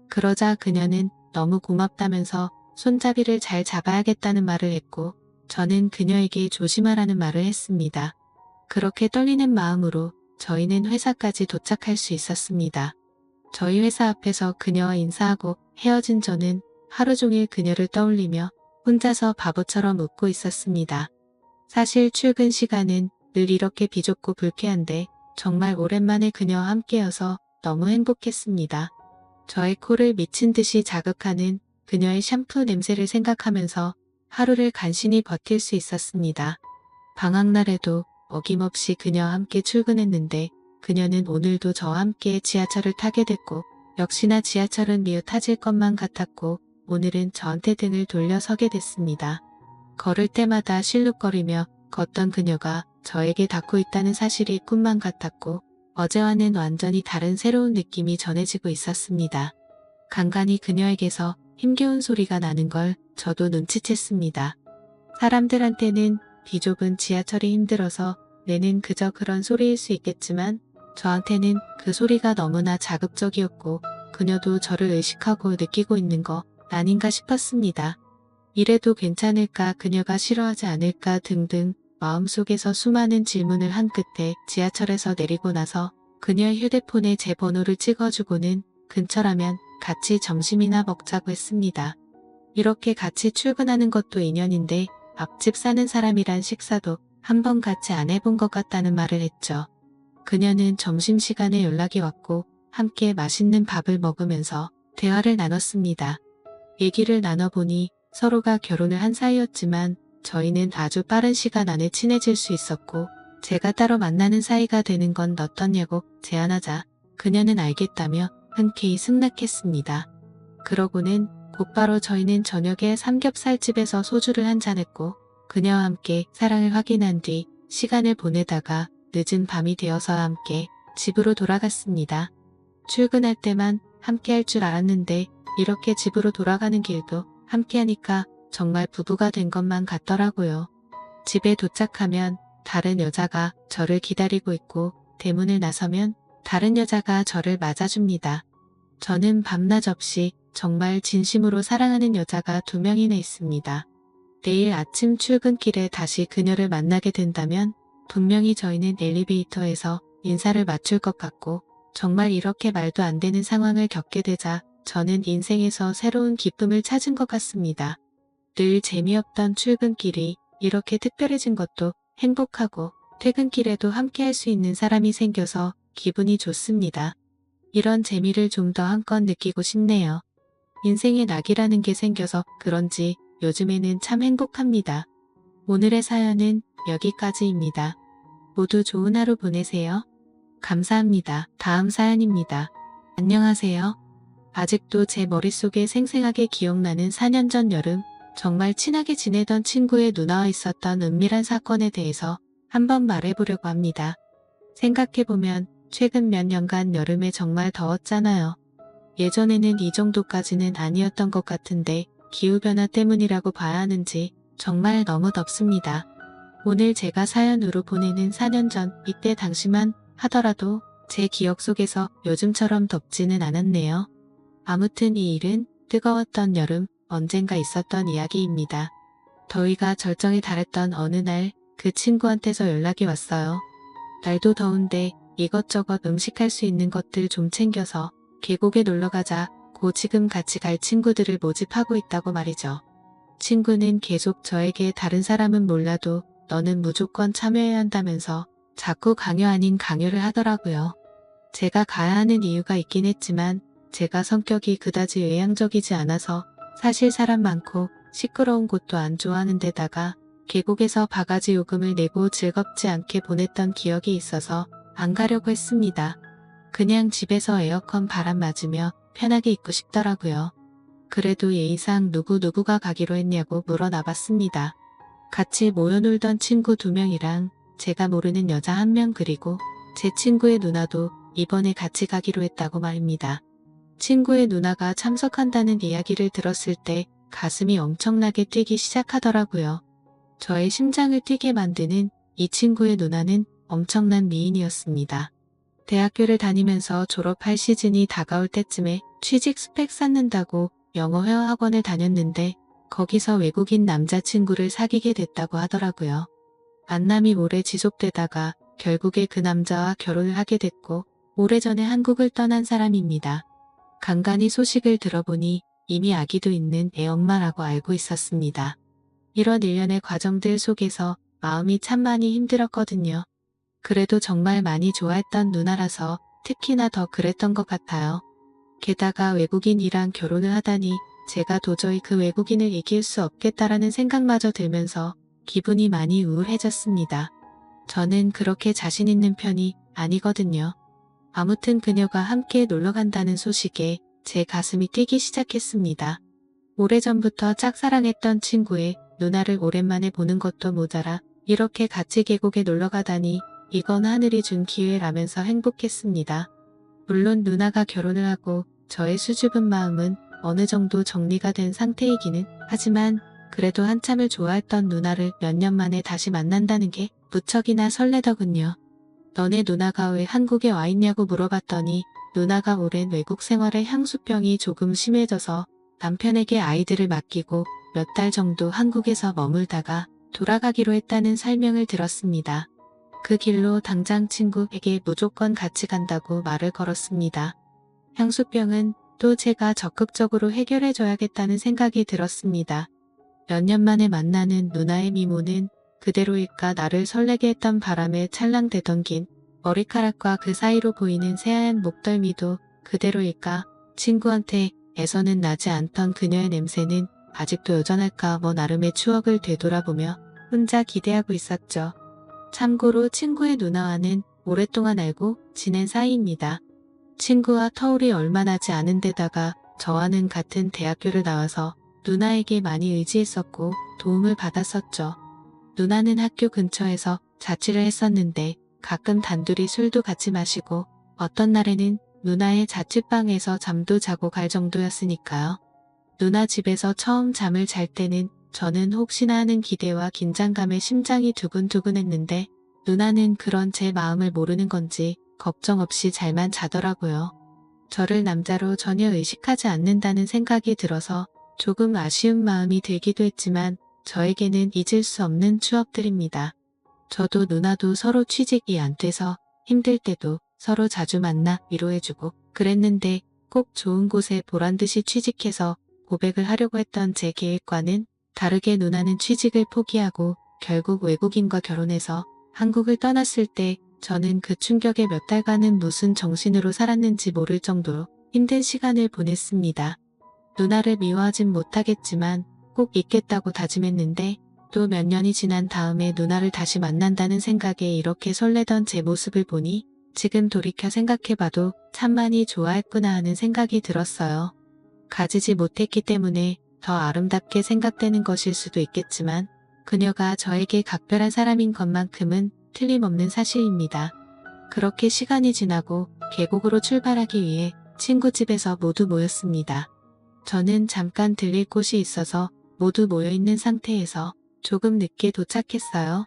그러자 그녀는 너무 고맙다면서 손잡이를 잘 잡아야겠다는 말을 했고 저는 그녀에게 조심하라는 말을 했습니다. 그렇게 떨리는 마음으로 저희는 회사까지 도착할 수 있었습니다. 저희 회사 앞에서 그녀와 인사하고 헤어진 저는 하루 종일 그녀를 떠올리며 혼자서 바보처럼 웃고 있었습니다. 사실 출근 시간은 늘 이렇게 비좁고 불쾌한데 정말 오랜만에 그녀와 함께여서 너무 행복했습니다. 저의 코를 미친 듯이 자극하는 그녀의 샴푸 냄새를 생각하면서 하루를 간신히 버틸 수 있었습니다. 방학날에도 어김없이 그녀와 함께 출근했는데 그녀는 오늘도 저와 함께 지하철을 타게 됐고 역시나 지하철은 미어 타질 것만 같았고 오늘은 저한테 등을 돌려 서게 됐습니다. 걸을 때마다 실룩거리며 걷던 그녀가 저에게 닿고 있다는 사실이 꿈만 같았고 어제와는 완전히 다른 새로운 느낌이 전해지고 있었습니다. 간간히 그녀에게서 힘겨운 소리가 나는 걸 저도 눈치챘습니다. 사람들한테는 비좁은 지하철이 힘들어서 내는 그저 그런 소리일 수 있겠지만 저한테는 그 소리가 너무나 자극적이었고 그녀도 저를 의식하고 느끼고 있는 거 아닌가 싶었습니다. 이래도 괜찮을까 그녀가 싫어하지 않을까 등등 마음속에서 수많은 질문을 한 끝에 지하철에서 내리고 나서 그녀의 휴대폰에 제 번호를 찍어주고는 근처라면 같이 점심이나 먹자고 했습니다. 이렇게 같이 출근하는 것도 인연인데 앞집 사는 사람이란 식사도 한 번 같이 안 해본 것 같다는 말을 했죠. 그녀는 점심시간에 연락이 왔고 함께 맛있는 밥을 먹으면서 대화를 나눴습니다. 얘기를 나눠보니 서로가 결혼을 한 사이였지만 저희는 아주 빠른 시간 안에 친해질 수 있었고 제가 따로 만나는 사이가 되는 건 어떻냐고 제안하자 그녀는 알겠다며 흔쾌히 승낙했습니다. 그러고는 곧바로 저희는 저녁에 삼겹살집에서 소주를 한잔했고 그녀와 함께 사랑을 확인한 뒤 시간을 보내다가 늦은 밤이 되어서 함께 집으로 돌아갔습니다. 출근할 때만 함께 할 줄 알았는데 이렇게 집으로 돌아가는 길도 함께 하니까 정말 부부가 된 것만 같더라고요. 집에 도착하면 다른 여자가 저를 기다리고 있고 대문을 나서면 다른 여자가 저를 맞아줍니다. 저는 밤낮 없이 정말 진심으로 사랑하는 여자가 2명이나 있습니다. 내일 아침 출근길에 다시 그녀를 만나게 된다면 분명히 저희는 엘리베이터에서 인사를 맞출 것 같고 정말 이렇게 말도 안 되는 상황을 겪게 되자 저는 인생에서 새로운 기쁨을 찾은 것 같습니다. 늘 재미없던 출근길이 이렇게 특별해진 것도 행복하고 퇴근길에도 함께 할 수 있는 사람이 생겨서 기분이 좋습니다. 이런 재미를 좀 더 한껏 느끼고 싶네요. 인생에 낙이라는 게 생겨서 그런지 요즘에는 참 행복합니다. 오늘의 사연은 여기까지입니다. 모두 좋은 하루 보내세요. 감사합니다. 다음 사연입니다. 안녕하세요. 아직도 제 머릿속에 생생하게 기억나는 4년 전 여름, 정말 친하게 지내던 친구의 누나와 있었던 은밀한 사건에 대해서 한번 말해보려고 합니다. 생각해보면 최근 몇 년간 여름에 정말 더웠잖아요. 예전에는 이 정도까지는 아니었던 것 같은데 기후변화 때문이라고 봐야 하는지 정말 너무 덥습니다. 오늘 제가 사연으로 보내는 4년 전 이때 당시만 하더라도 제 기억 속에서 요즘처럼 덥지는 않았네요. 아무튼 이 일은 뜨거웠던 여름 언젠가 있었던 이야기입니다. 더위가 절정에 달했던 어느 날 그 친구한테서 연락이 왔어요. 날도 더운데 이것저것 음식할 수 있는 것들 좀 챙겨서 계곡에 놀러가자 고 지금 같이 갈 친구들을 모집하고 있다고 말이죠. 친구는 계속 저에게 다른 사람은 몰라도 너는 무조건 참여해야 한다면서 자꾸 강요 아닌 강요를 하더라고요. 제가 가야 하는 이유가 있긴 했지만 제가 성격이 그다지 외향적이지 않아서 사실 사람 많고 시끄러운 곳도 안 좋아하는 데다가 계곡에서 바가지 요금을 내고 즐겁지 않게 보냈던 기억이 있어서 안 가려고 했습니다. 그냥 집에서 에어컨 바람 맞으며 편하게 있고 싶더라고요. 그래도 예의상 누구가 가기로 했냐고 물어나봤습니다. 같이 모여놀던 친구 2명이랑 제가 모르는 여자 1명 그리고 제 친구의 누나도 이번에 같이 가기로 했다고 말입니다. 친구의 누나가 참석한다는 이야기를 들었을 때 가슴이 엄청나게 뛰기 시작하더라고요. 저의 심장을 뛰게 만드는 이 친구의 누나는 엄청난 미인이었습니다. 대학교를 다니면서 졸업할 시즌이 다가올 때쯤에 취직 스펙 쌓는다고 영어 회화 학원을 다녔는데 거기서 외국인 남자친구를 사귀게 됐다고 하더라고요. 만남이 오래 지속되다가 결국에 그 남자와 결혼을 하게 됐고 오래전에 한국을 떠난 사람입니다. 간간히 소식을 들어보니 이미 아기도 있는 애엄마라고 알고 있었습니다. 이런 일련의 과정들 속에서 마음이 참 많이 힘들었거든요. 그래도 정말 많이 좋아했던 누나라서 특히나 더 그랬던 것 같아요. 게다가 외국인이랑 결혼을 하다니 제가 도저히 그 외국인을 이길 수 없겠다라는 생각마저 들면서 기분이 많이 우울해졌습니다. 저는 그렇게 자신 있는 편이 아니거든요. 아무튼 그녀가 함께 놀러 간다는 소식에 제 가슴이 뛰기 시작했습니다. 오래전부터 짝사랑했던 친구의 누나를 오랜만에 보는 것도 모자라 이렇게 같이 계곡에 놀러 가다니 이건 하늘이 준 기회라면서 행복했습니다. 물론 누나가 결혼을 하고 저의 수줍은 마음은 어느 정도 정리가 된 상태이기는 하지만 그래도 한참을 좋아했던 누나를 몇 년 만에 다시 만난다는 게 무척이나 설레더군요. 너네 누나가 왜 한국에 와 있냐고 물어봤더니 누나가 오랜 외국 생활에 향수병이 조금 심해져서 남편에게 아이들을 맡기고 몇 달 정도 한국에서 머물다가 돌아가기로 했다는 설명을 들었습니다. 그 길로 당장 친구에게 무조건 같이 간다고 말을 걸었습니다. 향수병은 또 제가 적극적으로 해결해줘야겠다는 생각이 들었습니다. 몇 년 만에 만나는 누나의 미모는 그대로일까 나를 설레게 했던 바람에 찰랑대던 긴 머리카락과 그 사이로 보이는 새하얀 목덜미도 그대로일까? 친구한테에서는 나지 않던 그녀의 냄새는 아직도 여전할까? 나름의 추억을 되돌아보며 혼자 기대하고 있었죠. 참고로 친구의 누나와는 오랫동안 알고 지낸 사이입니다. 친구와 터울이 얼마 나지 않은 데다가 저와는 같은 대학교를 나와서 누나에게 많이 의지했었고 도움을 받았었죠. 누나는 학교 근처에서 자취를 했었는데 가끔 단둘이 술도 같이 마시고 어떤 날에는 누나의 자취방에서 잠도 자고 갈 정도였으니까요. 누나 집에서 처음 잠을 잘 때는 저는 혹시나 하는 기대와 긴장감에 심장이 두근두근했는데 누나는 그런 제 마음을 모르는 건지 걱정 없이 잘만 자더라고요. 저를 남자로 전혀 의식하지 않는다는 생각이 들어서 조금 아쉬운 마음이 들기도 했지만 저에게는 잊을 수 없는 추억들입니다. 저도 누나도 서로 취직이 안 돼서 힘들 때도 서로 자주 만나 위로해주고 그랬는데 꼭 좋은 곳에 보란듯이 취직해서 고백을 하려고 했던 제 계획과는 다르게 누나는 취직을 포기하고 결국 외국인과 결혼해서 한국을 떠났을 때 저는 그 충격에 몇 달간은 무슨 정신으로 살았는지 모를 정도로 힘든 시간을 보냈습니다. 누나를 미워하진 못하겠지만 꼭 잊겠다고 다짐했는데 또 몇 년이 지난 다음에 누나를 다시 만난다는 생각에 이렇게 설레던 제 모습을 보니 지금 돌이켜 생각해봐도 참 많이 좋아했구나 하는 생각이 들었어요. 가지지 못했기 때문에 더 아름답게 생각되는 것일 수도 있겠지만 그녀가 저에게 각별한 사람인 것만큼은 틀림없는 사실입니다. 그렇게 시간이 지나고 계곡으로 출발하기 위해 친구 집에서 모두 모였습니다. 저는 잠깐 들릴 곳이 있어서 모두 모여있는 상태에서 조금 늦게 도착했어요.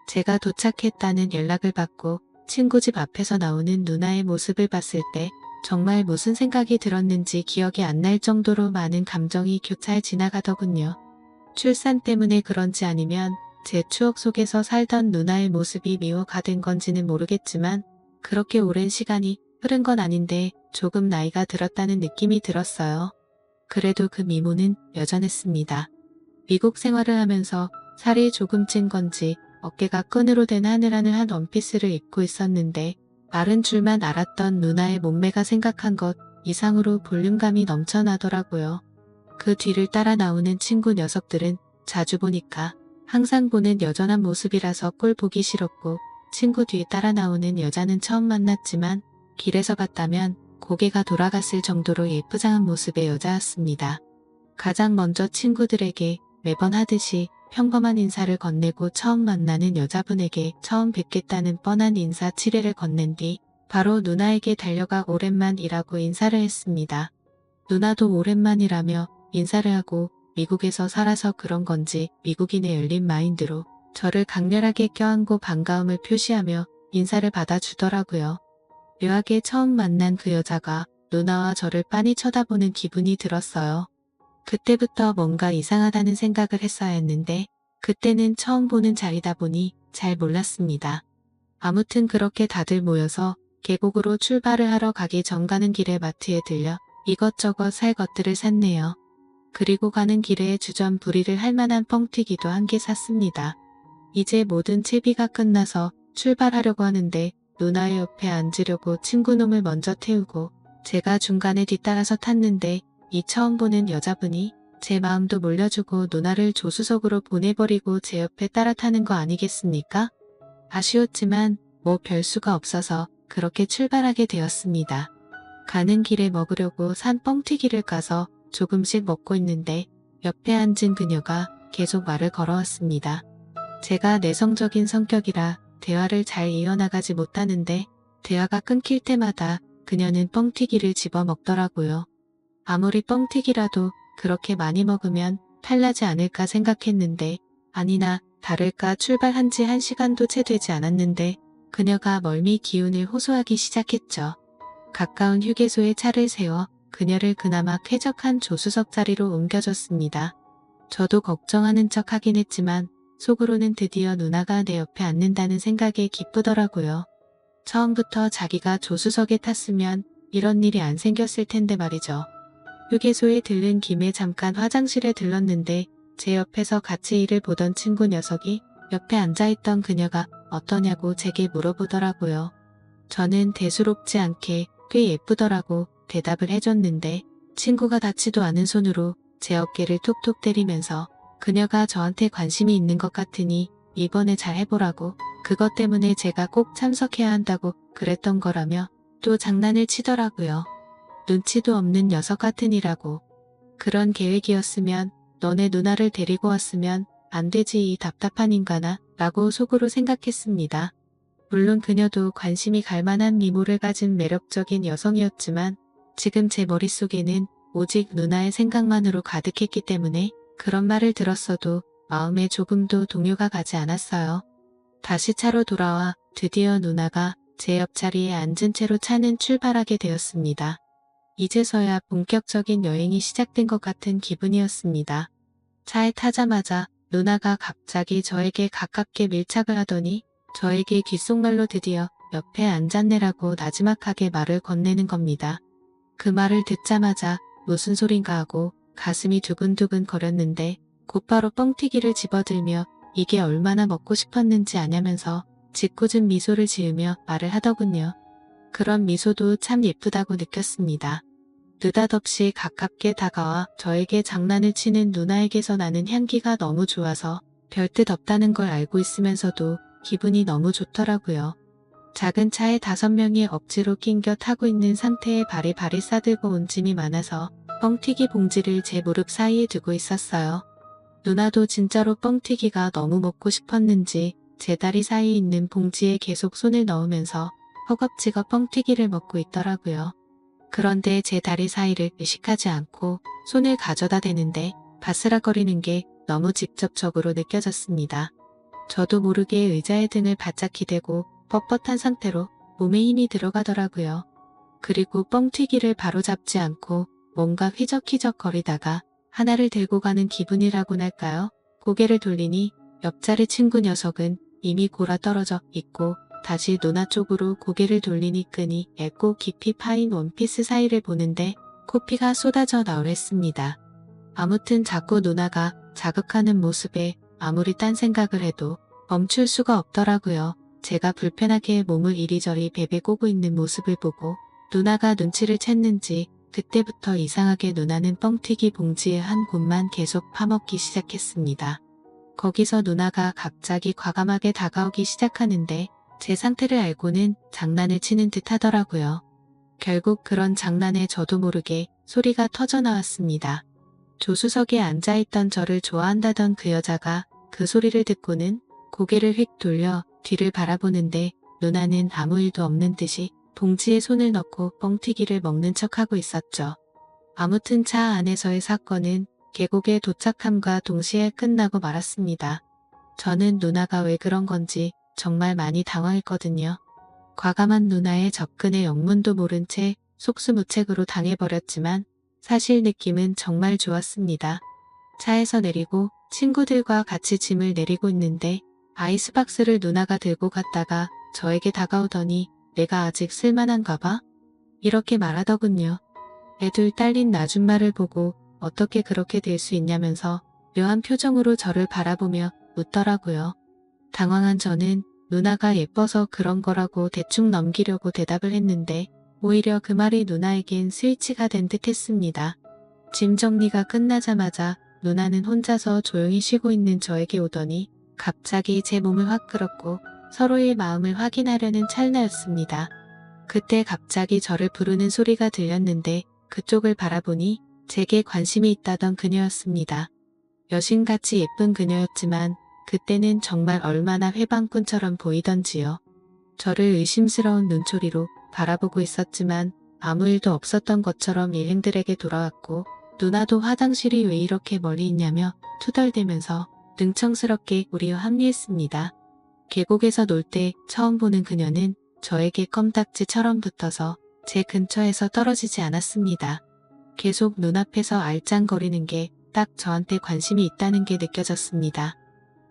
제가 도착했다는 연락을 받고 친구 집 앞에서 나오는 누나의 모습을 봤을 때 정말 무슨 생각이 들었는지 기억이 안 날 정도로 많은 감정이 교차해 지나가더군요. 출산 때문에 그런지 아니면 제 추억 속에서 살던 누나의 모습이 미워가 된 건지는 모르겠지만 그렇게 오랜 시간이 흐른 건 아닌데 조금 나이가 들었다는 느낌이 들었어요. 그래도 그 미모는 여전했습니다. 미국 생활을 하면서 살이 조금 찐 건지 어깨가 끈으로 된 하늘하늘 한 원피스를 입고 있었는데 마른 줄만 알았던 누나의 몸매가 생각한 것 이상으로 볼륨감이 넘쳐나더라고요. 그 뒤를 따라 나오는 친구 녀석들은 자주 보니까 항상 보는 여전한 모습이라서 꼴 보기 싫었고 친구 뒤에 따라 나오는 여자는 처음 만났지만 길에서 봤다면 고개가 돌아갔을 정도로 예쁘장한 모습의 여자였습니다. 가장 먼저 친구들에게 매번 하듯이 평범한 인사를 건네고 처음 만나는 여자분에게 처음 뵙겠다는 뻔한 인사 치레를 건넨 뒤 바로 누나에게 달려가 오랜만이라고 인사를 했습니다. 누나도 오랜만이라며 인사를 하고 미국에서 살아서 그런 건지 미국인의 열린 마인드로 저를 강렬하게 껴안고 반가움을 표시하며 인사를 받아주더라고요. 묘하게 처음 만난 그 여자가 누나와 저를 빤히 쳐다보는 기분이 들었어요. 그때부터 뭔가 이상하다는 생각을 했어야 했는데 그때는 처음 보는 자리다 보니 잘 몰랐습니다. 아무튼 그렇게 다들 모여서 계곡으로 출발을 하러 가기 전 가는 길에 마트에 들려 이것저것 살 것들을 샀네요. 그리고 가는 길에 주전부리를 할 만한 뻥튀기도 한 개 샀습니다. 이제 모든 채비가 끝나서 출발하려고 하는데 누나의 옆에 앉으려고 친구놈을 먼저 태우고 제가 중간에 뒤따라서 탔는데 이 처음 보는 여자분이 제 마음도 몰려주고 누나를 조수석으로 보내버리고 제 옆에 따라 타는 거 아니겠습니까? 아쉬웠지만 뭐 별수가 없어서 그렇게 출발하게 되었습니다. 가는 길에 먹으려고 산 뻥튀기를 까서 조금씩 먹고 있는데 옆에 앉은 그녀가 계속 말을 걸어왔습니다. 제가 내성적인 성격이라 대화를 잘 이어나가지 못하는데 대화가 끊길 때마다 그녀는 뻥튀기를 집어 먹더라고요. 아무리 뻥튀기라도 그렇게 많이 먹으면 탈나지 않을까 생각했는데 아니나 다를까 출발한 지 1시간도 채 되지 않았는데 그녀가 멀미 기운을 호소하기 시작했죠. 가까운 휴게소에 차를 세워 그녀를 그나마 쾌적한 조수석 자리로 옮겨줬습니다. 저도 걱정하는 척 하긴 했지만 속으로는 드디어 누나가 내 옆에 앉는다는 생각에 기쁘더라고요. 처음부터 자기가 조수석에 탔으면 이런 일이 안 생겼을 텐데 말이죠. 휴게소에 들른 김에 잠깐 화장실에 들렀는데 제 옆에서 같이 일을 보던 친구 녀석이 옆에 앉아있던 그녀가 어떠냐고 제게 물어보더라고요. 저는 대수롭지 않게 꽤 예쁘더라고 대답을 해줬는데 친구가 닿지도 않은 손으로 제 어깨를 톡톡 때리면서 그녀가 저한테 관심이 있는 것 같으니 이번에 잘 해보라고, 그것 때문에 제가 꼭 참석해야 한다고 그랬던 거라며 또 장난을 치더라고요. 눈치도 없는 녀석 같으니라고. 그런 계획이었으면 너네 누나를 데리고 왔으면 안 되지 이 답답한 인간아 라고 속으로 생각했습니다. 물론 그녀도 관심이 갈 만한 미모를 가진 매력적인 여성이었지만 지금 제 머릿속에는 오직 누나의 생각만으로 가득했기 때문에 그런 말을 들었어도 마음에 조금도 동요가 가지 않았어요. 다시 차로 돌아와 드디어 누나가 제 옆자리에 앉은 채로 차는 출발하게 되었습니다. 이제서야 본격적인 여행이 시작된 것 같은 기분이었습니다. 차에 타자마자 누나가 갑자기 저에게 가깝게 밀착을 하더니 저에게 귓속말로 드디어 옆에 앉았네라고 나지막하게 말을 건네는 겁니다. 그 말을 듣자마자 무슨 소린가 하고 가슴이 두근두근 거렸는데 곧바로 뻥튀기를 집어들며 이게 얼마나 먹고 싶었는지 아냐면서 짓궂은 미소를 지으며 말을 하더군요. 그런 미소도 참 예쁘다고 느꼈습니다. 느닷없이 가깝게 다가와 저에게 장난을 치는 누나에게서 나는 향기가 너무 좋아서 별뜻 없다는 걸 알고 있으면서도 기분이 너무 좋더라고요. 작은 차에 5명이 억지로 낑겨 타고 있는 상태에 발이 싸들고 온 짐이 많아서 뻥튀기 봉지를 제 무릎 사이에 두고 있었어요. 누나도 진짜로 뻥튀기가 너무 먹고 싶었는지 제 다리 사이에 있는 봉지에 계속 손을 넣으면서 허겁지겁 뻥튀기를 먹고 있더라고요. 그런데 제 다리 사이를 의식하지 않고 손을 가져다 대는데 바스락거리는 게 너무 직접적으로 느껴졌습니다. 저도 모르게 의자에 등을 바짝 기대고 뻣뻣한 상태로 몸에 힘이 들어가더라고요. 그리고 뻥튀기를 바로 잡지 않고 뭔가 휘적휘적 거리다가 하나를 들고 가는 기분이라고나 할까요? 고개를 돌리니 옆자리 친구 녀석은 이미 골아 떨어져 있고 다시 누나 쪽으로 고개를 돌리니 끈이 얇고 깊이 파인 원피스 사이를 보는데 코피가 쏟아져 나오랬습니다. 아무튼 자꾸 누나가 자극하는 모습에 아무리 딴 생각을 해도 멈출 수가 없더라고요. 제가 불편하게 몸을 이리저리 베베 꼬고 있는 모습을 보고 누나가 눈치를 챘는지 그때부터 이상하게 누나는 뻥튀기 봉지의 한 곳만 계속 파먹기 시작했습니다. 거기서 누나가 갑자기 과감하게 다가오기 시작하는데 제 상태를 알고는 장난을 치는 듯 하더라고요. 결국 그런 장난에 저도 모르게 소리가 터져 나왔습니다. 조수석에 앉아있던 저를 좋아한다던 그 여자가 그 소리를 듣고는 고개를 휙 돌려 뒤를 바라보는데 누나는 아무 일도 없는 듯이 봉지에 손을 넣고 뻥튀기를 먹는 척하고 있었죠. 아무튼 차 안에서의 사건은 계곡에 도착함과 동시에 끝나고 말았습니다. 저는 누나가 왜 그런 건지 정말 많이 당황했거든요. 과감한 누나의 접근에 영문도 모른 채 속수무책으로 당해버렸지만 사실 느낌은 정말 좋았습니다. 차에서 내리고 친구들과 같이 짐을 내리고 있는데 아이스박스를 누나가 들고 갔다가 저에게 다가오더니 내가 아직 쓸만한가 봐? 이렇게 말하더군요. 애둘 딸린 나줌마를 보고 어떻게 그렇게 될 수 있냐면서 묘한 표정으로 저를 바라보며 웃더라고요. 당황한 저는 누나가 예뻐서 그런 거라고 대충 넘기려고 대답을 했는데 오히려 그 말이 누나에겐 스위치가 된 듯 했습니다. 짐 정리가 끝나자마자 누나는 혼자서 조용히 쉬고 있는 저에게 오더니 갑자기 제 몸을 확 끌었고 서로의 마음을 확인하려는 찰나였습니다. 그때 갑자기 저를 부르는 소리가 들렸는데 그쪽을 바라보니 제게 관심이 있다던 그녀였습니다. 여신같이 예쁜 그녀였지만 그때는 정말 얼마나 회방꾼처럼 보이던지요. 저를 의심스러운 눈초리로 바라보고 있었지만 아무 일도 없었던 것처럼 일행들에게 돌아왔고 누나도 화장실이 왜 이렇게 멀리 있냐며 투덜대면서 능청스럽게 우리와 합류했습니다. 계곡에서 놀 때 처음 보는 그녀는 저에게 껌딱지처럼 붙어서 제 근처에서 떨어지지 않았습니다. 계속 눈앞에서 알짱거리는 게 딱 저한테 관심이 있다는 게 느껴졌습니다.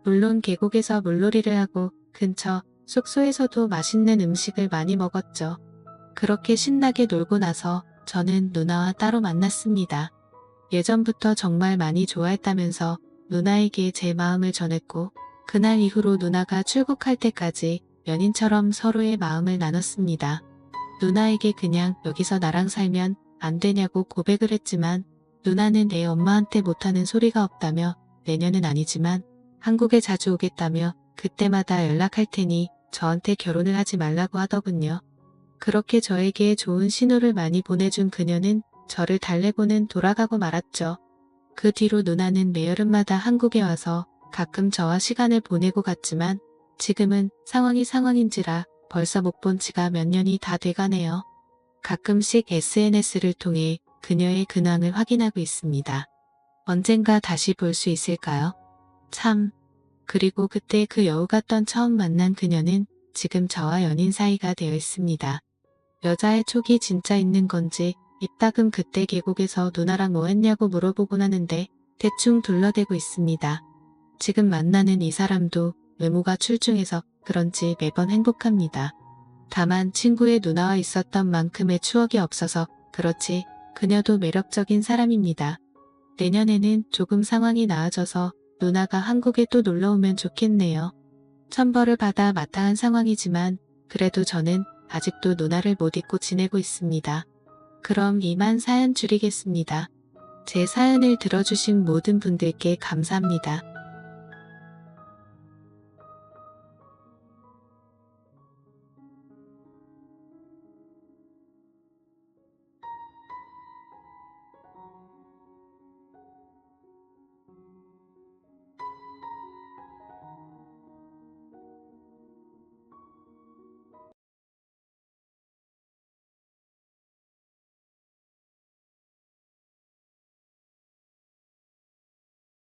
물론 계곡에서 물놀이를 하고 근처 숙소에서도 맛있는 음식을 많이 먹었죠. 그렇게 신나게 놀고 나서 저는 누나와 따로 만났습니다. 예전부터 정말 많이 좋아했다면서 누나에게 제 마음을 전했고 그날 이후로 누나가 출국할 때까지 연인처럼 서로의 마음을 나눴습니다. 누나에게 그냥 여기서 나랑 살면 안 되냐고 고백을 했지만 누나는 내 엄마한테 못하는 소리가 없다며 내년은 아니지만 한국에 자주 오겠다며 그때마다 연락할 테니 저한테 결혼을 하지 말라고 하더군요. 그렇게 저에게 좋은 신호를 많이 보내준 그녀는 저를 달래고는 돌아가고 말았죠. 그 뒤로 누나는 매여름마다 한국에 와서 가끔 저와 시간을 보내고 갔지만 지금은 상황이 상황인지라 벌써 못 본 지가 몇 년이 다 돼가네요. 가끔씩 SNS를 통해 그녀의 근황을 확인하고 있습니다. 언젠가 다시 볼 수 있을까요? 참. 그리고 그때 그 여우 같던 처음 만난 그녀는 지금 저와 연인 사이가 되어 있습니다. 여자의 촉이 진짜 있는 건지 이따금 그때 계곡에서 누나랑 뭐 했냐고 물어보곤 하는데 대충 둘러대고 있습니다. 지금 만나는 이 사람도 외모가 출중해서 그런지 매번 행복합니다. 다만 친구의 누나와 있었던 만큼의 추억이 없어서 그렇지 그녀도 매력적인 사람입니다. 내년에는 조금 상황이 나아져서 누나가 한국에 또 놀러오면 좋겠네요. 천벌을 받아 마땅한 상황이지만 그래도 저는 아직도 누나를 못 잊고 지내고 있습니다. 그럼 이만 사연 줄이겠습니다. 제 사연을 들어주신 모든 분들께 감사합니다.